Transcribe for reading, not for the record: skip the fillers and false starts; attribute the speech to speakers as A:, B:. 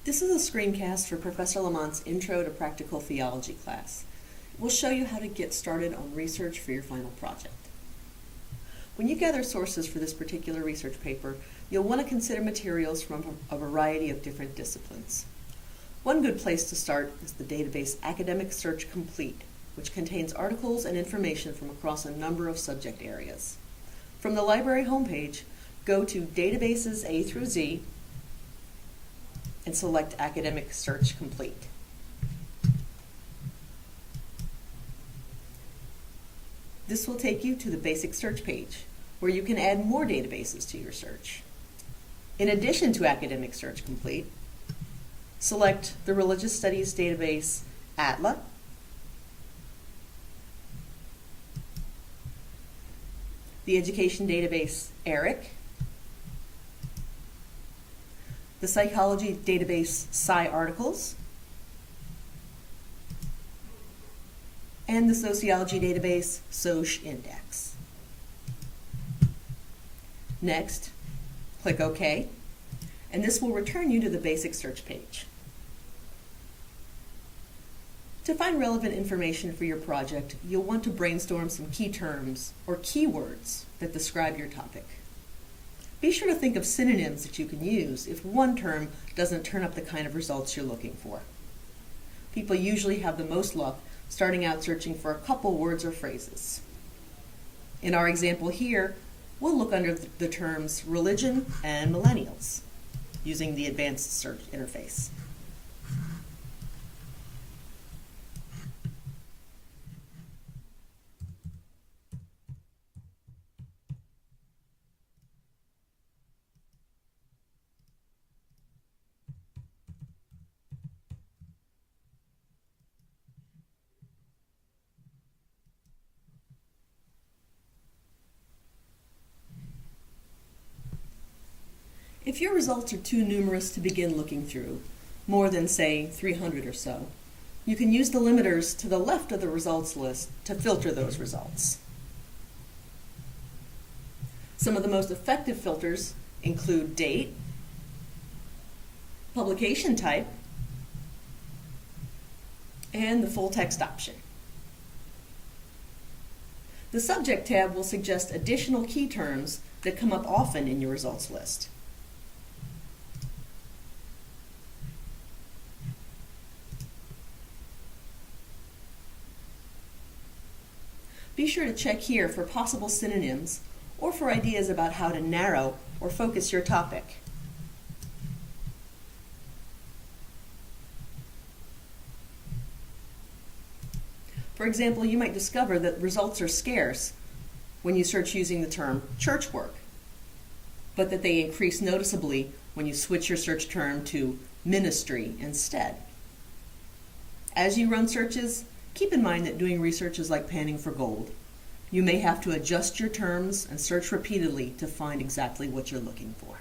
A: This is a screencast for Professor Lamont's Intro to Practical Theology class. We'll show you how to get started on research for your final project. When you gather sources for this particular research paper, you'll want to consider materials from a variety of different disciplines. One good place to start is the database Academic Search Complete, which contains articles and information from across a number of subject areas. From the library homepage, go to Databases A through Z and select Academic Search Complete. This will take you to the basic search page, where you can add more databases to your search. In addition to Academic Search Complete, select the Religious Studies database ATLA, the Education database ERIC, the Psychology database PsyArticles, and the Sociology database SocIndex. Next, click OK, and this will return you to the basic search page. To find relevant information for your project, you'll want to brainstorm some key terms or keywords that describe your topic. Be sure to think of synonyms that you can use if one term doesn't turn up the kind of results you're looking for. People usually have the most luck starting out searching for a couple words or phrases. In our example here, we'll look under the terms religion and millennials using the advanced search interface. If your results are too numerous to begin looking through, more than, say, 300 or so, you can use the limiters to the left of the results list to filter those results. Some of the most effective filters include date, publication type, and the full text option. The Subject tab will suggest additional key terms that come up often in your results list. Be sure to check here for possible synonyms or for ideas about how to narrow or focus your topic. For example, you might discover that results are scarce when you search using the term church work, but that they increase noticeably when you switch your search term to ministry instead. As you run searches, keep in mind that doing research is like panning for gold. You may have to adjust your terms and search repeatedly to find exactly what you're looking for.